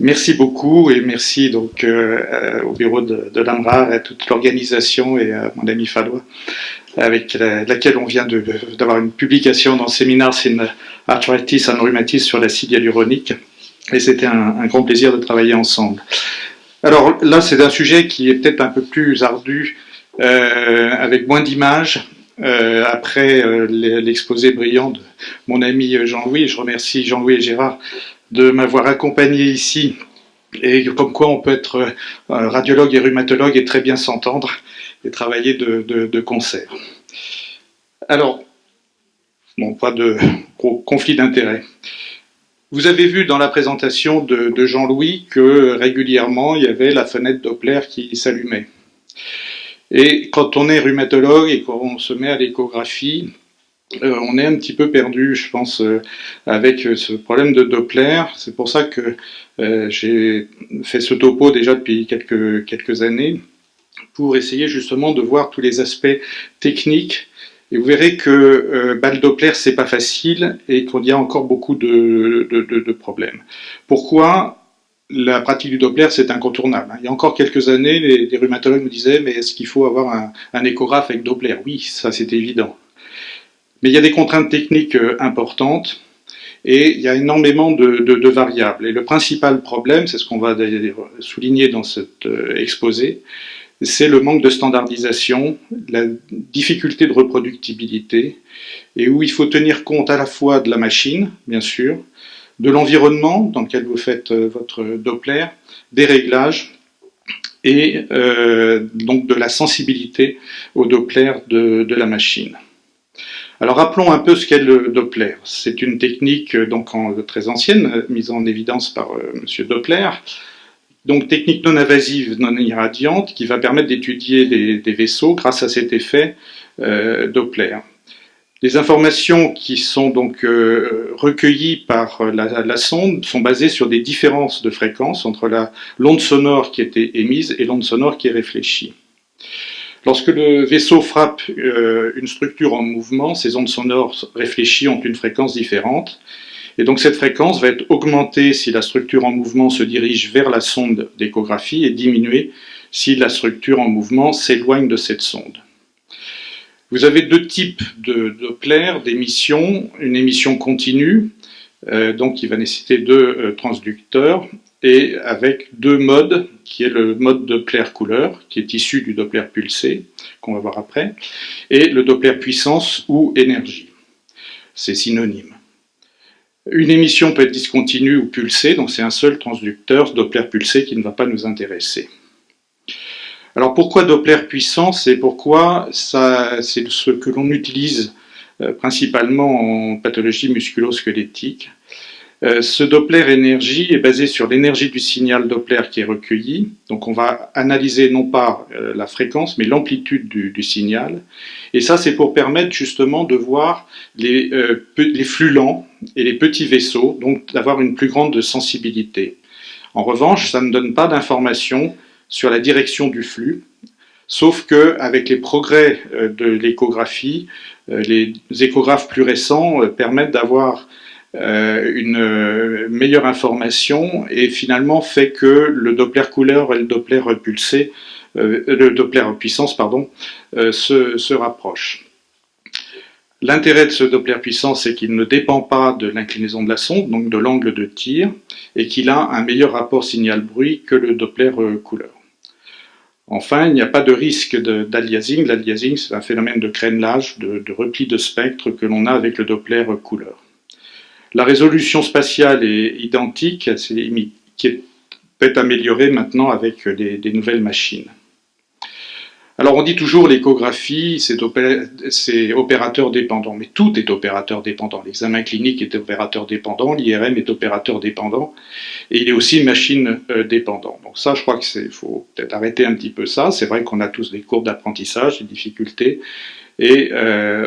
Merci beaucoup et merci donc au bureau de l'AMRA, à toute l'organisation et à mon ami Fallois, avec laquelle on vient d'avoir une publication dans Seminars in Arthritis and Rheumatism sur l'acide hyaluronique. Et c'était un grand plaisir de travailler ensemble. Alors là, c'est un sujet qui est peut-être un peu plus ardu, avec moins d'images. Après l'exposé brillant de mon ami Jean-Louis, je remercie Jean-Louis et Gérard de m'avoir accompagné ici, et comme quoi on peut être radiologue et rhumatologue et très bien s'entendre et travailler de concert. Alors, bon, pas de gros conflit d'intérêts. Vous avez vu dans la présentation de Jean-Louis que régulièrement il y avait la fenêtre Doppler qui s'allumait. Et quand on est rhumatologue et qu'on se met à l'échographie, on est un petit peu perdu, je pense, avec ce problème de Doppler. C'est pour ça que j'ai fait ce topo déjà depuis quelques années, pour essayer justement de voir tous les aspects techniques. Et vous verrez que le Doppler, c'est pas facile et qu'il y a encore beaucoup de problèmes. Pourquoi ? La pratique du Doppler, c'est incontournable. Il y a encore quelques années, les rhumatologues me disaient « mais est-ce qu'il faut avoir un échographe avec Doppler ?» Oui, ça c'est évident. Mais il y a des contraintes techniques importantes et il y a énormément de variables. Et le principal problème, c'est ce qu'on va souligner dans cet exposé, c'est le manque de standardisation, la difficulté de reproductibilité, et où il faut tenir compte à la fois de la machine, bien sûr, de l'environnement dans lequel vous faites votre Doppler, des réglages, et donc de la sensibilité au Doppler de la machine. Alors rappelons un peu ce qu'est le Doppler. C'est une technique donc très ancienne, mise en évidence par M. Doppler, donc technique non invasive, non irradiante, qui va permettre d'étudier des vaisseaux grâce à cet effet Doppler. Les informations qui sont donc recueillies par la sonde sont basées sur des différences de fréquence entre l'onde sonore qui était émise et l'onde sonore qui est réfléchie. Lorsque le vaisseau frappe une structure en mouvement, ces ondes sonores réfléchies ont une fréquence différente. Et donc cette fréquence va être augmentée si la structure en mouvement se dirige vers la sonde d'échographie et diminuée si la structure en mouvement s'éloigne de cette sonde. Vous avez deux types de Doppler d'émission, une émission continue, donc qui va nécessiter deux transducteurs, et avec deux modes, qui est le mode Doppler-couleur, qui est issu du Doppler pulsé, qu'on va voir après, et le Doppler puissance ou énergie. C'est synonyme. Une émission peut être discontinue ou pulsée, donc c'est un seul transducteur Doppler pulsé qui ne va pas nous intéresser. Alors pourquoi Doppler puissance et pourquoi c'est ce que l'on utilise principalement en pathologie musculo-squelettique. Ce Doppler énergie est basé sur l'énergie du signal Doppler qui est recueilli. Donc on va analyser non pas la fréquence mais l'amplitude du signal. Et ça c'est pour permettre justement de voir les flux lents et les petits vaisseaux, donc d'avoir une plus grande sensibilité. En revanche, ça ne donne pas d'informations sur la direction du flux, sauf qu'avec les progrès de l'échographie, les échographes plus récents permettent d'avoir une meilleure information et finalement fait que le Doppler couleur et le Doppler pulsé, le Doppler puissance, pardon, se rapprochent. L'intérêt de ce Doppler puissance, c'est qu'il ne dépend pas de l'inclinaison de la sonde, donc de l'angle de tir, et qu'il a un meilleur rapport signal-bruit que le Doppler couleur. Enfin, il n'y a pas de risque d'aliasing. L'aliasing, c'est un phénomène de crénelage, de repli de spectre que l'on a avec le Doppler couleur. La résolution spatiale est identique, qui peut être améliorée maintenant avec des nouvelles machines. Alors on dit toujours l'échographie, c'est opérateur dépendant, mais tout est opérateur dépendant. L'examen clinique est opérateur dépendant, l'IRM est opérateur dépendant, et il est aussi machine dépendant. Donc ça, je crois qu'il faut peut-être arrêter un petit peu ça. C'est vrai qu'on a tous des courbes d'apprentissage, des difficultés, et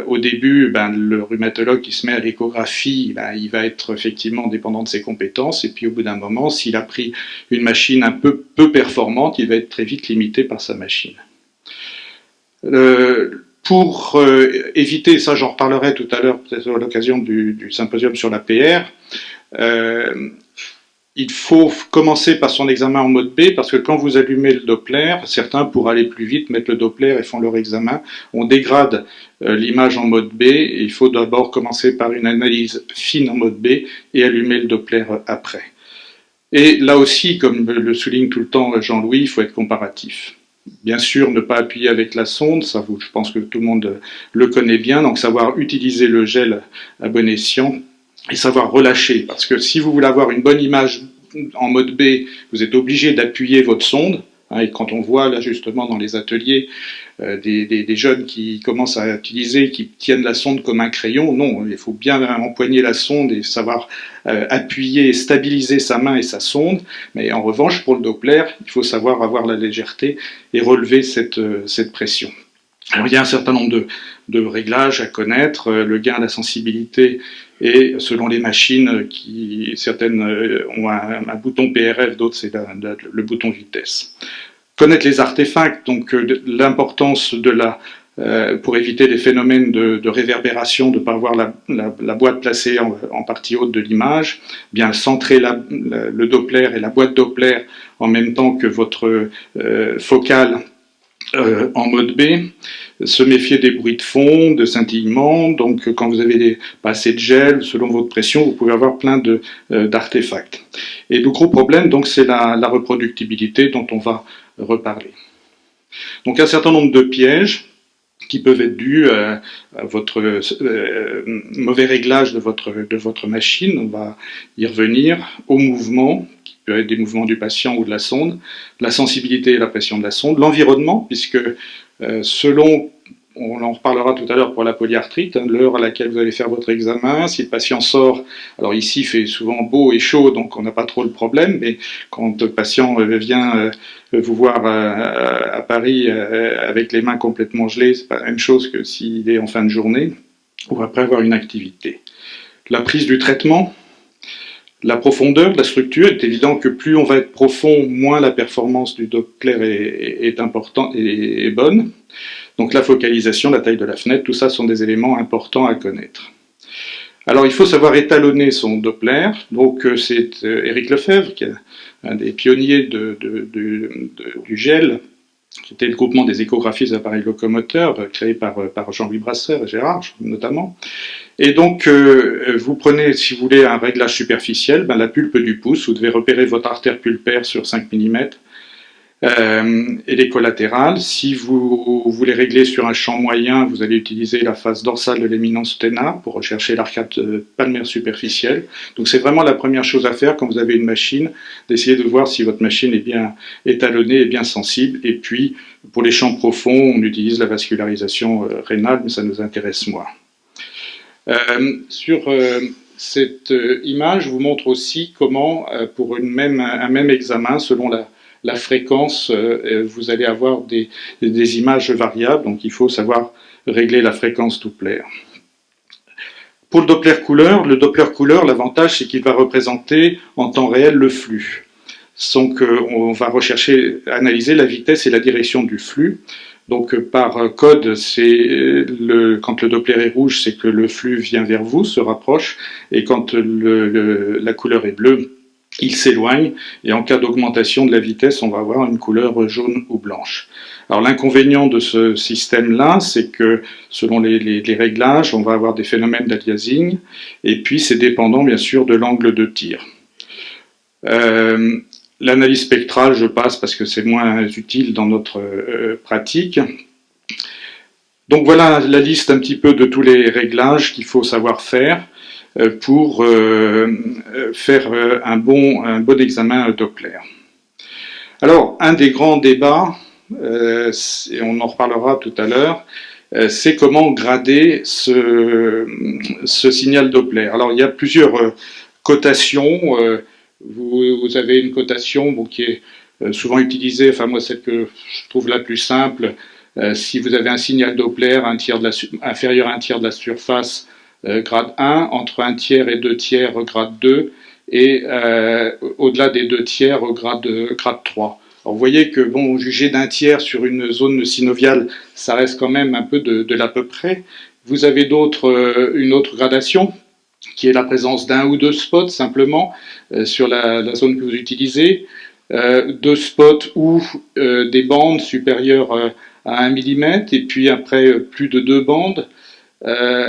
au début, le rhumatologue qui se met à l'échographie, il va être effectivement dépendant de ses compétences, et puis au bout d'un moment, s'il a pris une machine un peu performante, il va être très vite limité par sa machine. Pour éviter, ça j'en reparlerai tout à l'heure, peut-être à l'occasion du symposium sur la PR, il faut commencer par son examen en mode B, parce que quand vous allumez le Doppler, certains, pour aller plus vite, mettent le Doppler et font leur examen. On dégrade l'image en mode B, et il faut d'abord commencer par une analyse fine en mode B et allumer le Doppler après. Et là aussi, comme le souligne tout le temps Jean-Louis, il faut être comparatif. Bien sûr, ne pas appuyer avec la sonde, ça je pense que tout le monde le connaît bien, donc savoir utiliser le gel à bon escient et savoir relâcher, parce que si vous voulez avoir une bonne image en mode B, vous êtes obligé d'appuyer votre sonde, et quand on voit là justement dans les ateliers des jeunes qui commencent à utiliser, qui tiennent la sonde comme un crayon, non, il faut bien empoigner la sonde et savoir appuyer et stabiliser sa main et sa sonde, mais en revanche pour le Doppler, il faut savoir avoir la légèreté et relever cette pression. Alors il y a un certain nombre de réglages à connaître, le gain de la sensibilité et selon les machines, certaines ont un bouton PRF, d'autres c'est le bouton vitesse. Connaître les artefacts, donc l'importance pour éviter les phénomènes de réverbération, de ne pas avoir la boîte placée en partie haute de l'image, bien centrer le Doppler et la boîte Doppler en même temps que votre focale en mode B, se méfier des bruits de fond, de scintillements, donc quand vous avez pas assez de gel, selon votre pression, vous pouvez avoir plein d'artefacts. Et le gros problème, donc, c'est la reproductibilité dont on va reparler. Donc un certain nombre de pièges qui peuvent être dus à votre mauvais réglage de votre machine, on va y revenir, au mouvement, qui peut être des mouvements du patient ou de la sonde, la sensibilité et la pression de la sonde, l'environnement, puisque selon, on en reparlera tout à l'heure pour la polyarthrite, l'heure à laquelle vous allez faire votre examen, si le patient sort, alors ici il fait souvent beau et chaud, donc on n'a pas trop le problème, mais quand le patient vient vous voir à Paris avec les mains complètement gelées, c'est pas la même chose que s'il est en fin de journée ou après avoir une activité. La prise du traitement, la profondeur de la structure, est évident que plus on va être profond, moins la performance du Doppler est importante et bonne. Donc la focalisation, la taille de la fenêtre, tout ça sont des éléments importants à connaître. Alors il faut savoir étalonner son Doppler, donc c'est Éric Lefebvre, qui est un des pionniers du gel, qui était le groupement des échographistes d'appareils locomoteurs, créé par Jean-Louis Brasseur et Gérard notamment. Et donc vous prenez, si vous voulez, un réglage superficiel, la pulpe du pouce, vous devez repérer votre artère pulpaire sur 5 mm, et les collatérales. Si vous voulez régler sur un champ moyen, vous allez utiliser la face dorsale de l'éminence tena pour rechercher l'arcade palmaire superficielle. Donc c'est vraiment la première chose à faire quand vous avez une machine, d'essayer de voir si votre machine est bien étalonnée et bien sensible. Et puis pour les champs profonds, on utilise la vascularisation rénale, mais ça nous intéresse moins. Sur cette image, je vous montre aussi comment, pour un même examen, selon la fréquence, vous allez avoir des images variables, donc il faut savoir régler la fréquence Doppler. Pour le Doppler couleur, l'avantage c'est qu'il va représenter en temps réel le flux. Donc on va analyser la vitesse et la direction du flux. Donc par code, quand le Doppler est rouge, c'est que le flux vient vers vous, se rapproche, et quand la couleur est bleue, il s'éloigne, et en cas d'augmentation de la vitesse, on va avoir une couleur jaune ou blanche. Alors l'inconvénient de ce système-là, c'est que selon les réglages, on va avoir des phénomènes d'aliasing, et puis c'est dépendant bien sûr de l'angle de tir. L'analyse spectrale, je passe parce que c'est moins utile dans notre pratique. Donc voilà la liste un petit peu de tous les réglages qu'il faut savoir faire pour faire un bon examen Doppler. Alors, un des grands débats, et on en reparlera tout à l'heure, c'est comment grader ce signal Doppler. Alors, il y a plusieurs cotations. Vous avez une cotation qui est souvent utilisée, enfin moi celle que je trouve la plus simple, si vous avez un signal Doppler inférieur à un tiers de la surface, grade 1, entre 1 tiers et 2 tiers, grade 2, et au-delà des 2 tiers, grade 3. Alors vous voyez que, bon, jugé d'un tiers sur une zone synoviale, ça reste quand même un peu de l'à peu près. Vous avez une autre gradation, qui est la présence d'un ou deux spots simplement sur la zone que vous utilisez, deux spots ou des bandes supérieures à 1 mm, et puis après plus de 2 bandes.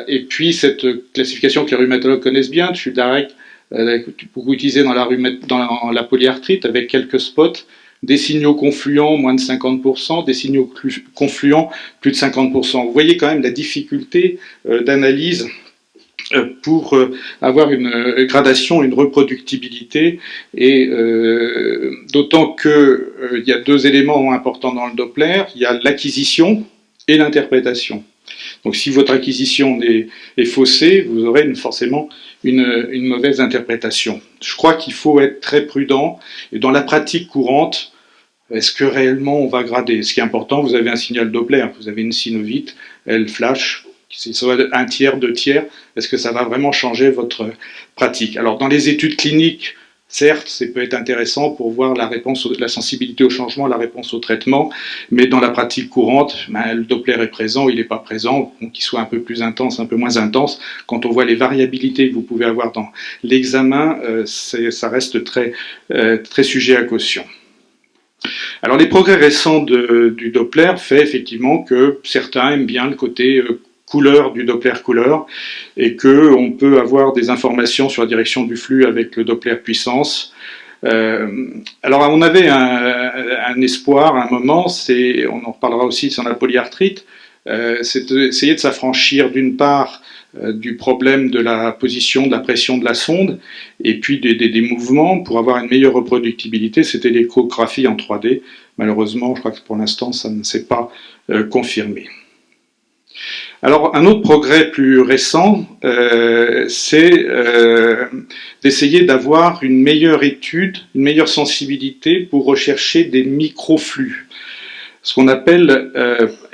Et puis cette classification que les rhumatologues connaissent bien, TRU Direct, beaucoup utilisée dans la polyarthrite, avec quelques spots, des signaux confluents, moins de 50%, des signaux confluents, plus de 50%. Vous voyez quand même la difficulté d'analyse pour avoir une gradation, une reproductibilité, et d'autant qu'il y a deux éléments importants dans le Doppler, il y a l'acquisition et l'interprétation. Donc si votre acquisition est faussée, vous aurez forcément une mauvaise interprétation. Je crois qu'il faut être très prudent, et dans la pratique courante, est-ce que réellement on va grader? Ce qui est important, vous avez un signal Doppler, vous avez une synovite, elle flash, c'est soit un tiers, deux tiers, est-ce que ça va vraiment changer votre pratique? Alors dans les études cliniques, certes, ça peut être intéressant pour voir la sensibilité au changement, la réponse au traitement, mais dans la pratique courante, le Doppler est présent, il n'est pas présent, qu'il soit un peu plus intense, un peu moins intense. Quand on voit les variabilités que vous pouvez avoir dans l'examen, ça reste très sujet à caution. Alors les progrès récents du Doppler fait effectivement que certains aiment bien le côté couleur du Doppler couleur, et qu'on peut avoir des informations sur la direction du flux avec le Doppler puissance. Alors on avait un espoir à un moment, on en reparlera aussi sur la polyarthrite, c'est d'essayer de s'affranchir d'une part du problème de la position, de la pression de la sonde, et puis des mouvements pour avoir une meilleure reproductibilité. C'était l'échographie en 3D. Malheureusement, je crois que pour l'instant, ça ne s'est pas confirmé. Alors, un autre progrès plus récent, c'est d'essayer d'avoir une meilleure étude, une meilleure sensibilité pour rechercher des microflux. Ce qu'on appelle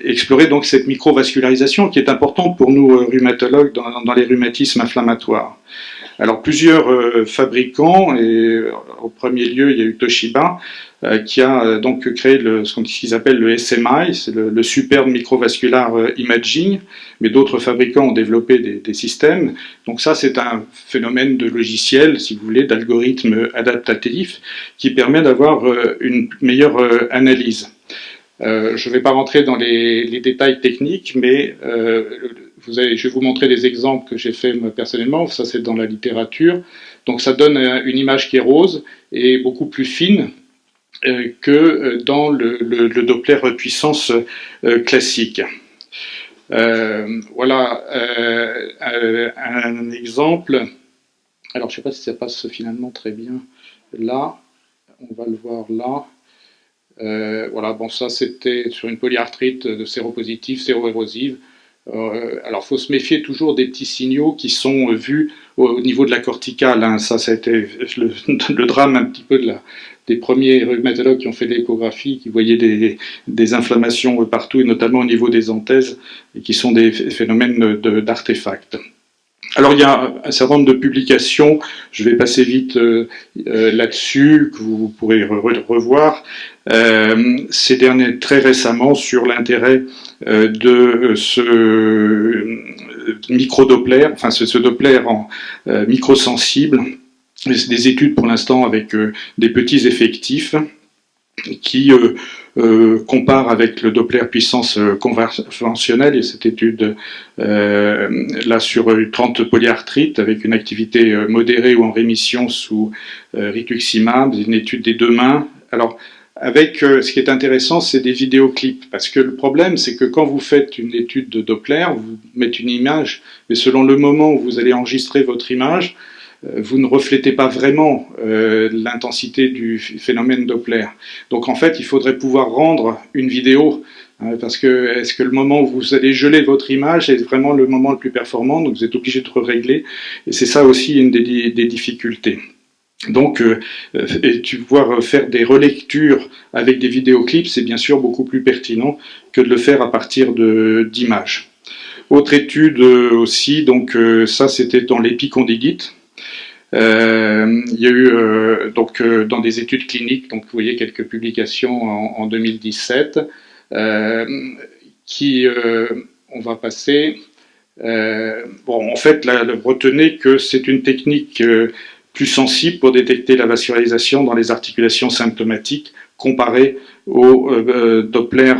explorer donc cette microvascularisation qui est importante pour nous rhumatologues dans les rhumatismes inflammatoires. Alors plusieurs fabricants, et au premier lieu il y a eu Toshiba, qui a donc créé ce qu'ils appellent le SMI, c'est le Superb Microvascular Imaging, mais d'autres fabricants ont développé des systèmes. Donc ça c'est un phénomène de logiciel, si vous voulez, d'algorithme adaptatif, qui permet d'avoir une meilleure analyse. Je ne vais pas rentrer dans les détails techniques, mais je vais vous montrer des exemples que j'ai fait personnellement. Ça, c'est dans la littérature. Donc, ça donne une image qui est rose et beaucoup plus fine que dans le Doppler puissance classique. Voilà un exemple. Alors, je ne sais pas si ça passe finalement très bien là. On va le voir là. Voilà, bon, ça c'était sur une polyarthrite de séropositive, séroérosive. Alors, il faut se méfier toujours des petits signaux qui sont vus au niveau de la corticale. Hein. Ça a été le drame un petit peu des premiers rhumatologues qui ont fait l'échographie, qui voyaient des inflammations partout, et notamment au niveau des anthèses, et qui sont des phénomènes d'artefacts. Alors il y a un certain nombre de publications, je vais passer vite là-dessus, que vous pourrez revoir, ces derniers très récemment sur l'intérêt de ce micro-Doppler, enfin ce Doppler en microsensible, des études pour l'instant avec des petits effectifs qui compare avec le Doppler puissance conventionnelle, et cette étude là sur 30 polyarthrites avec une activité modérée ou en rémission sous rituximab, une étude des 2 mains. Alors avec ce qui est intéressant, c'est des vidéoclips, parce que le problème, c'est que quand vous faites une étude de Doppler, vous mettez une image, mais selon le moment où vous allez enregistrer votre image, vous ne reflétez pas vraiment l'intensité du phénomène Doppler. Donc en fait, il faudrait pouvoir rendre une vidéo, parce que est-ce que le moment où vous allez geler votre image est vraiment le moment le plus performant, donc vous êtes obligé de régler, et c'est ça aussi une des difficultés. Donc, pouvoir faire des relectures avec des vidéoclips, c'est bien sûr beaucoup plus pertinent que de le faire à partir d'images. Autre étude aussi, donc ça c'était dans l'épicondylite. Il y a eu donc dans des études cliniques, donc vous voyez quelques publications en 2017 qui on va passer. En fait, retenez que c'est une technique plus sensible pour détecter la vascularisation dans les articulations symptomatiques comparée au Doppler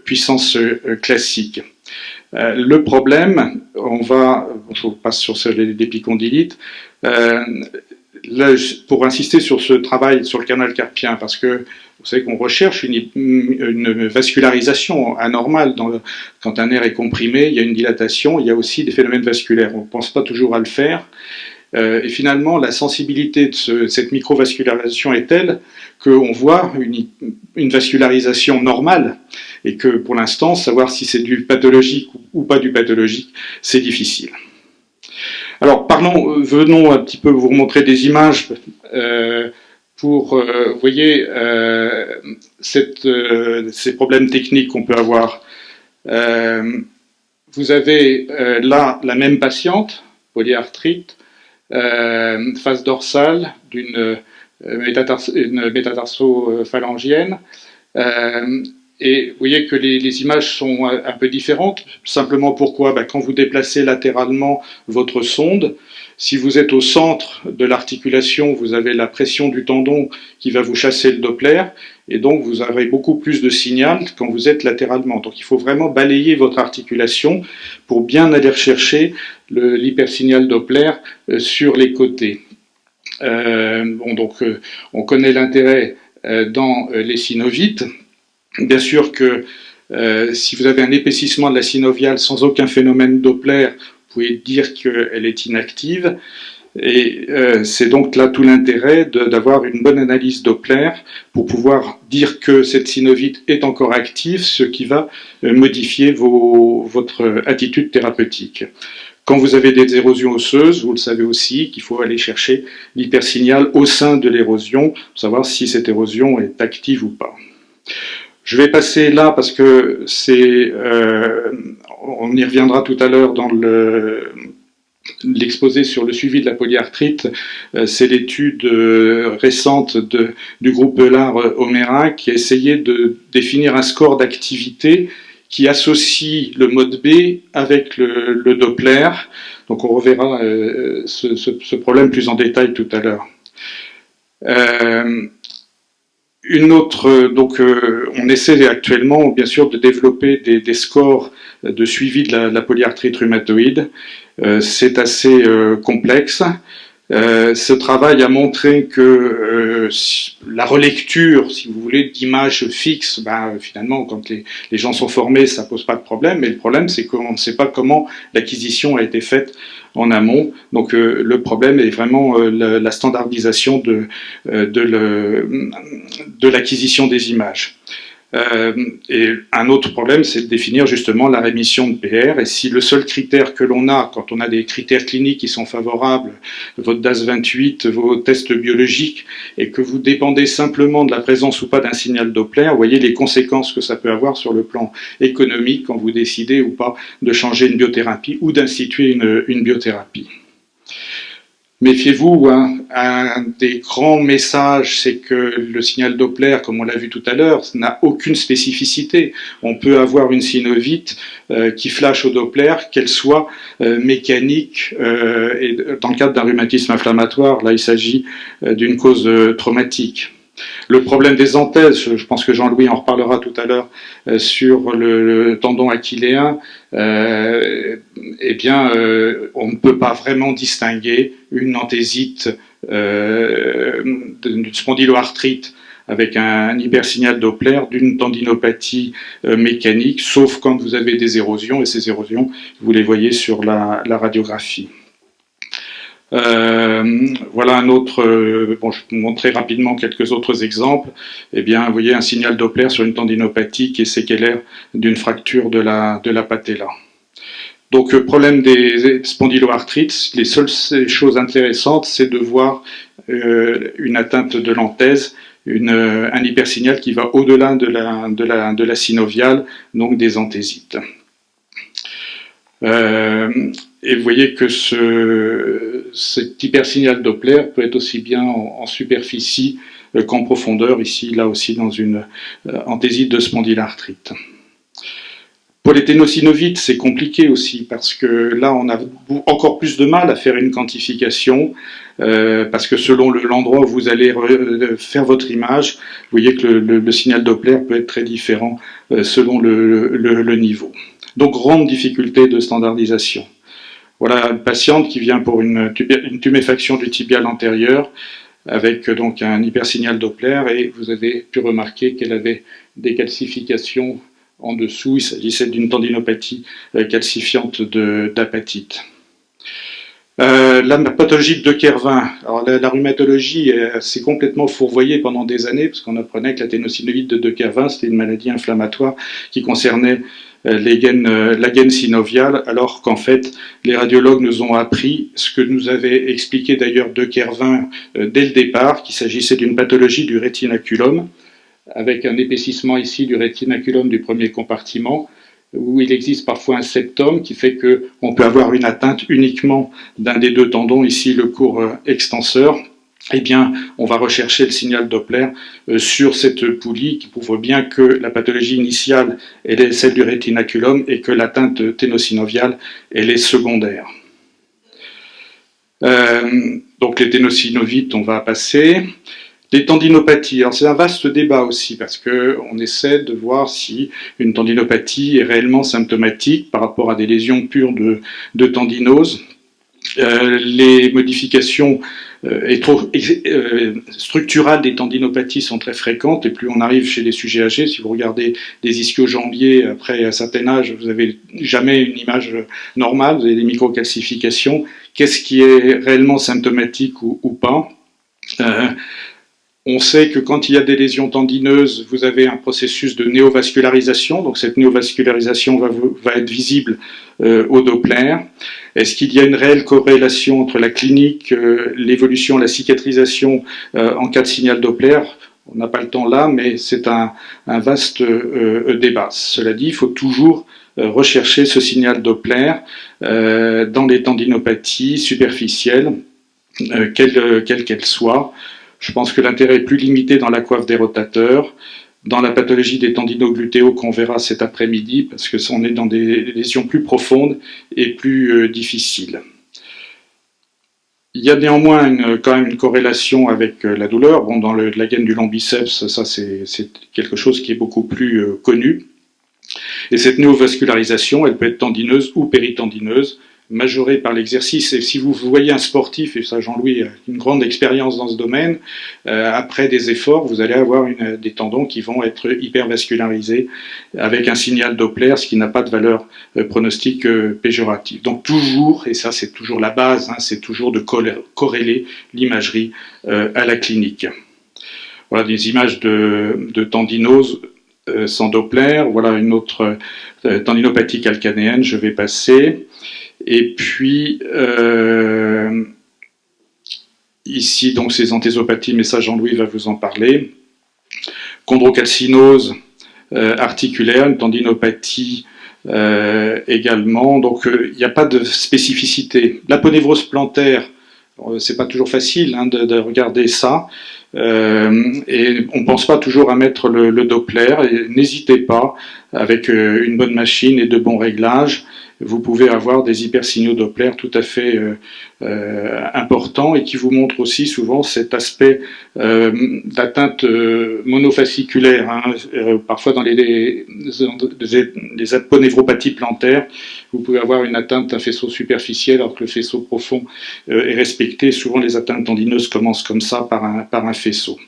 puissance classique. Le problème, on passe sur l'épicondylite, pour insister sur ce travail sur le canal carpien, parce que vous savez qu'on recherche une vascularisation anormale. Quand un nerf est comprimé, il y a une dilatation, il y a aussi des phénomènes vasculaires. On ne pense pas toujours à le faire. Et finalement, la sensibilité de cette microvascularisation est telle qu'on voit une vascularisation normale et que pour l'instant, savoir si c'est du pathologique ou pas du pathologique, c'est difficile. Alors, venons un petit peu vous montrer des images pour, vous voyez, ces problèmes techniques qu'on peut avoir. Vous avez là la même patiente, polyarthrite, face dorsale d'une métatarso-phalangienne. Et vous voyez que les images sont un peu différentes. Simplement pourquoi ? Quand vous déplacez latéralement votre sonde, si vous êtes au centre de l'articulation, vous avez la pression du tendon qui va vous chasser le Doppler, et donc vous aurez beaucoup plus de signal quand vous êtes latéralement. Donc il faut vraiment balayer votre articulation pour bien aller rechercher l'hypersignal Doppler sur les côtés. On connaît l'intérêt dans les synovites. Bien sûr que si vous avez un épaississement de la synoviale sans aucun phénomène Doppler, vous pouvez dire qu'elle est inactive. Et c'est donc là tout l'intérêt d'avoir une bonne analyse Doppler pour pouvoir dire que cette synovite est encore active, ce qui va modifier votre attitude thérapeutique. Quand vous avez des érosions osseuses, vous le savez aussi qu'il faut aller chercher l'hypersignal au sein de l'érosion pour savoir si cette érosion est active ou pas. Je vais passer là parce que on y reviendra tout à l'heure dans l'exposé sur le suivi de la polyarthrite. C'est l'étude récente du groupe Euler-O'Meara qui a essayé de définir un score d'activité qui associe le mode B avec le Doppler. Donc on reverra ce problème plus en détail tout à l'heure. On essaie actuellement, bien sûr, de développer des scores de suivi de la polyarthrite rhumatoïde. C'est assez complexe. Ce travail a montré que la relecture, si vous voulez, d'images fixes, finalement, quand les gens sont formés, ça pose pas de problème. Mais le problème, c'est qu'on ne sait pas comment l'acquisition a été faite en amont. Donc le problème est vraiment la standardisation de l'acquisition des images. Et un autre problème, c'est de définir justement la rémission de PR. Et si le seul critère que l'on a, quand on a des critères cliniques qui sont favorables, votre DAS28, vos tests biologiques, et que vous dépendez simplement de la présence ou pas d'un signal Doppler, vous voyez les conséquences que ça peut avoir sur le plan économique quand vous décidez ou pas de changer une biothérapie ou d'instituer une biothérapie. Méfiez-vous, un des grands messages, c'est que le signal Doppler, comme on l'a vu tout à l'heure, n'a aucune spécificité. On peut avoir une synovite qui flash au Doppler, qu'elle soit mécanique, et dans le cadre d'un rhumatisme inflammatoire, là il s'agit d'une cause traumatique. Le problème des anthèses, je pense que Jean-Louis en reparlera tout à l'heure sur le tendon achilléen, on ne peut pas vraiment distinguer une anthésite d'une spondyloarthrite avec un hypersignal Doppler d'une tendinopathie mécanique, sauf quand vous avez des érosions, et ces érosions, vous les voyez sur la radiographie. Voilà un autre, je vais vous montrer rapidement quelques autres exemples. Vous voyez un signal Doppler sur une tendinopathie qui est séquelaire d'une fracture de la patella. Donc, problème des spondyloarthrites, les seules choses intéressantes, c'est de voir une atteinte de l'anthèse, un hypersignal qui va au-delà de la synoviale, donc des anthésites. Et vous voyez que cet hypersignal Doppler peut être aussi bien en superficie qu'en profondeur, ici, là aussi, dans une anthésite de spondylarthrite. Pour les ténosynovites, c'est compliqué aussi parce que là, on a encore plus de mal à faire une quantification parce que selon l'endroit où vous allez faire votre image, vous voyez que le signal Doppler peut être très différent selon le niveau. Donc, grande difficulté de standardisation. Voilà une patiente qui vient pour une tuméfaction du tibial antérieur avec donc un hypersignal Doppler et vous avez pu remarquer qu'elle avait des calcifications en dessous. Il s'agissait d'une tendinopathie calcifiante d'apatite. La pathologie de Kervin. Alors la rhumatologie s'est complètement fourvoyée pendant des années parce qu'on apprenait que la ténosynovite de Kervin c'était une maladie inflammatoire qui concernait la gaine synoviale, alors qu'en fait les radiologues nous ont appris ce que nous avait expliqué d'ailleurs de Kervin dès le départ, qu'il s'agissait d'une pathologie du rétinaculum avec un épaississement ici du rétinaculum du premier compartiment, où il existe parfois un septum qui fait qu'on peut avoir une atteinte uniquement d'un des deux tendons, ici le court extenseur. Eh bien, on va rechercher le signal Doppler sur cette poulie qui prouve bien que la pathologie initiale, elle est celle du rétinaculum et que l'atteinte ténosynoviale, elle est secondaire. Donc les ténosynovites, on va passer. Les tendinopathies, alors c'est un vaste débat aussi parce qu'on essaie de voir si une tendinopathie est réellement symptomatique par rapport à des lésions pures de tendinose. Les modifications structurales des tendinopathies sont très fréquentes et plus on arrive chez les sujets âgés, si vous regardez des ischio-jambiers après un certain âge, vous n'avez jamais une image normale, vous avez des microcalcifications. Qu'est-ce qui est réellement symptomatique ou pas On sait que quand il y a des lésions tendineuses, vous avez un processus de néovascularisation, donc cette néovascularisation va être visible au Doppler. Est-ce qu'il y a une réelle corrélation entre la clinique, l'évolution, la cicatrisation en cas de signal Doppler? On n'a pas le temps là, mais c'est un vaste débat. Cela dit, il faut toujours rechercher ce signal Doppler dans les tendinopathies superficielles, quelles qu'elles soient. Je pense que l'intérêt est plus limité dans la coiffe des rotateurs, dans la pathologie des tendinoglutéaux qu'on verra cet après-midi, parce que on est dans des lésions plus profondes et plus difficiles. Il y a néanmoins quand même une corrélation avec la douleur. Bon, dans la gaine du long biceps, ça c'est quelque chose qui est beaucoup plus connu. Et cette néovascularisation, elle peut être tendineuse ou péritendineuse, majorée par l'exercice. Et si vous voyez un sportif, et ça Jean-Louis a une grande expérience dans ce domaine, après des efforts, vous allez avoir des tendons qui vont être hypervascularisés avec un signal Doppler, ce qui n'a pas de valeur pronostique péjorative. Donc toujours, et ça c'est toujours la base, c'est toujours de corréler l'imagerie à la clinique. Voilà des images de tendinose sans Doppler. Voilà une autre tendinopathie calcanéenne, je vais passer. Et puis, ici, donc, ces anthésopathies, mais ça, Jean-Louis va vous en parler. Chondrocalcinose articulaire, une tendinopathie également. Donc, il n'y a pas de spécificité. L'aponévrose plantaire, c'est pas toujours facile de regarder ça. Et on ne pense pas toujours à mettre le Doppler. N'hésitez pas, avec une bonne machine et de bons réglages, vous pouvez avoir des hypersignaux Doppler tout à fait importants et qui vous montrent aussi souvent cet aspect d'atteinte monofasciculaire. Parfois dans les aponévropathies plantaires, vous pouvez avoir une atteinte d'un faisceau superficiel alors que le faisceau profond est respecté. Souvent les atteintes tendineuses commencent comme ça par un faisceau.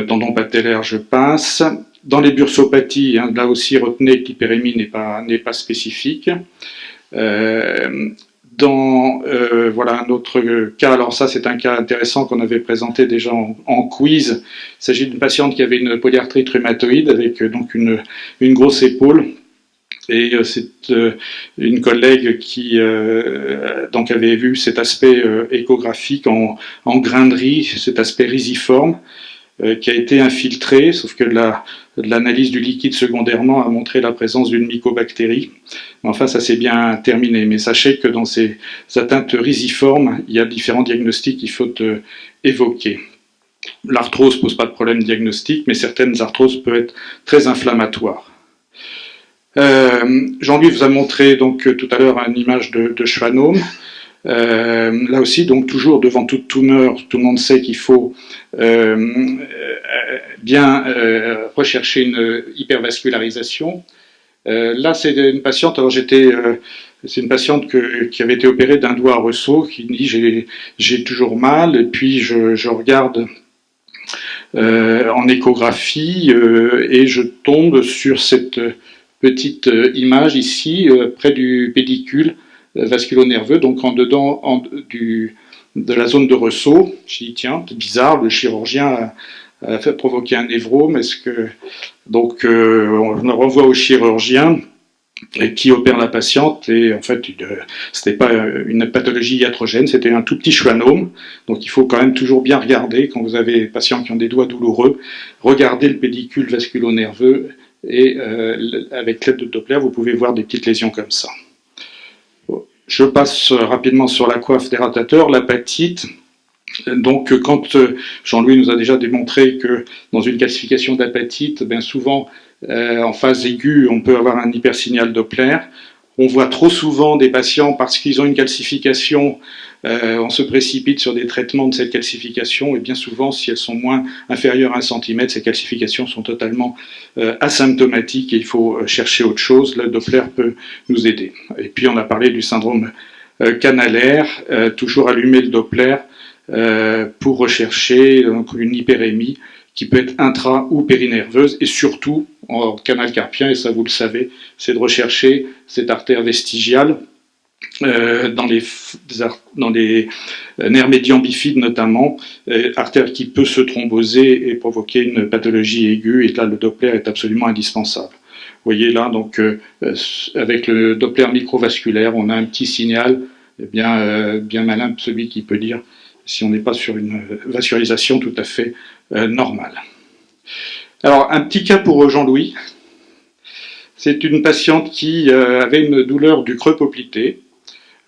Tendon patellaire, je passe. Dans les bursopathies, là aussi, retenez que l'hyperémie n'est pas spécifique. Voilà un autre cas. Alors ça, c'est un cas intéressant qu'on avait présenté déjà en quiz. Il s'agit d'une patiente qui avait une polyarthrite rhumatoïde avec donc une grosse épaule. Et c'est une collègue qui donc avait vu cet aspect échographique en grainerie, cet aspect risiforme, qui a été infiltré, sauf que l'analyse du liquide secondairement a montré la présence d'une mycobactérie. Enfin, ça s'est bien terminé. Mais sachez que dans ces atteintes risiformes, il y a différents diagnostics qu'il faut évoquer. L'arthrose ne pose pas de problème diagnostique, mais certaines arthroses peuvent être très inflammatoires. Jean-Louis vous a montré donc tout à l'heure une image de schwannome. Là aussi, donc toujours devant toute tumeur, tout le monde sait qu'il faut bien rechercher une hypervascularisation. Là, c'est une patiente. Alors c'est une patiente qui avait été opérée d'un doigt à ressaut, qui dit j'ai toujours mal, et puis je regarde en échographie et je tombe sur cette petite image ici près du pédicule vasculo-nerveux, donc en dedans de la zone de ressaut. Je dis tiens, c'est bizarre, le chirurgien a fait provoquer un névrome. Donc on le renvoie au chirurgien qui opère la patiente, et en fait c'était pas une pathologie iatrogène, c'était un tout petit schwannome. Donc il faut quand même toujours bien regarder quand vous avez des patients qui ont des doigts douloureux, regardez le pédicule vasculo-nerveux, et avec l'aide de Doppler vous pouvez voir des petites lésions comme ça. Je passe rapidement sur la coiffe des rotateurs, l'apatite. Donc quand Jean-Louis nous a déjà démontré que dans une calcification d'apatite, bien souvent en phase aiguë, on peut avoir un hypersignal Doppler. On voit trop souvent des patients, parce qu'ils ont une calcification, on se précipite sur des traitements de cette calcification, et bien souvent, si elles sont moins inférieures à 1 cm, ces calcifications sont totalement asymptomatiques, et il faut chercher autre chose. Le Doppler peut nous aider. Et puis on a parlé du syndrome canalaire, toujours allumer le Doppler pour rechercher une hyperémie qui peut être intra- ou périnerveuse, et surtout en canal carpien, et ça vous le savez, c'est de rechercher cette artère vestigiale dans les nerfs médians bifides notamment, artère qui peut se thromboser et provoquer une pathologie aiguë, et là le Doppler est absolument indispensable. Vous voyez là, donc avec le Doppler microvasculaire, on a un petit signal bien malin, celui qui peut dire si on n'est pas sur une vascularisation tout à fait normale. Alors, un petit cas pour Jean-Louis. C'est une patiente qui avait une douleur du creux poplité,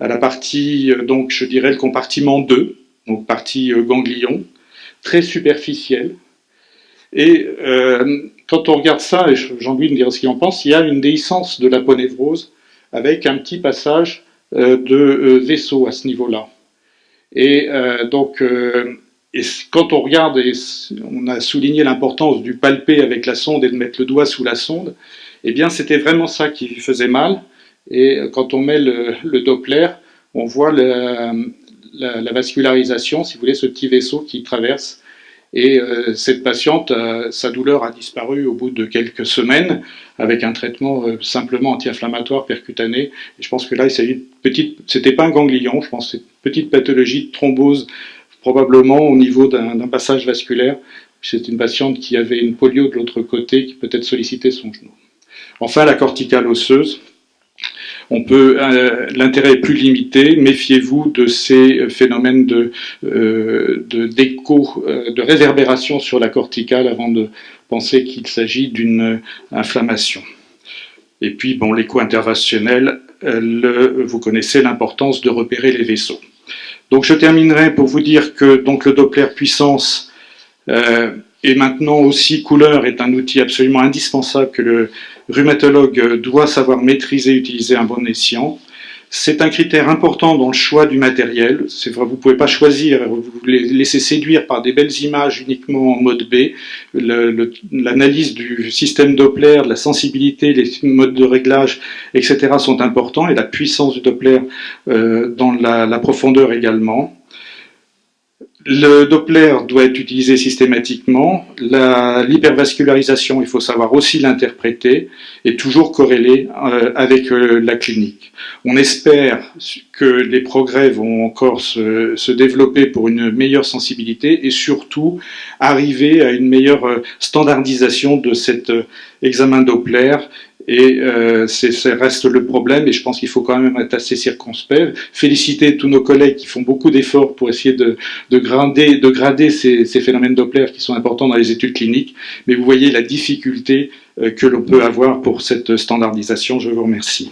à la partie, donc je dirais le compartiment 2, donc partie ganglion, très superficielle. Et quand on regarde ça, et Jean-Louis me dira ce qu'il en pense, il y a une déhiscence de l'aponévrose avec un petit passage de vaisseau à ce niveau-là. Et quand on regarde, et on a souligné l'importance du palper avec la sonde et de mettre le doigt sous la sonde, eh bien c'était vraiment ça qui faisait mal. Et quand on met le Doppler, on voit la vascularisation, si vous voulez, ce petit vaisseau qui traverse. Et cette patiente, sa douleur a disparu au bout de quelques semaines avec un traitement simplement anti-inflammatoire percutané. Et je pense que là, il s'agit de c'était pas un ganglion, je pense que c'est une petite pathologie de thrombose, probablement au niveau d'un passage vasculaire. C'est une patiente qui avait une polio de l'autre côté qui peut-être sollicitait son genou. Enfin, la corticale osseuse. L'intérêt est plus limité. Méfiez-vous de ces phénomènes de réverbération sur la corticale avant de penser qu'il s'agit d'une inflammation. Et puis, bon, l'écho interventionnel, vous connaissez l'importance de repérer les vaisseaux. Donc, je terminerai pour vous dire que donc, le Doppler puissance et maintenant aussi couleur est un outil absolument indispensable que le rhumatologue doit savoir maîtriser et utiliser un bon escient. C'est un critère important dans le choix du matériel. C'est vrai, vous ne pouvez pas choisir, vous vous laissez séduire par des belles images uniquement en mode B. L'analyse du système Doppler, de la sensibilité, les modes de réglage, etc. sont importants, et la puissance du Doppler dans la profondeur également. Le Doppler doit être utilisé systématiquement. L'hypervascularisation, il faut savoir aussi l'interpréter et toujours corréler avec la clinique. On espère que les progrès vont encore se développer pour une meilleure sensibilité et surtout arriver à une meilleure standardisation de cet examen Doppler. Et ça reste le problème, et je pense qu'il faut quand même être assez circonspect. Féliciter tous nos collègues qui font beaucoup d'efforts pour essayer de grader ces phénomènes Doppler qui sont importants dans les études cliniques, mais vous voyez la difficulté que l'on peut avoir pour cette standardisation. Je vous remercie.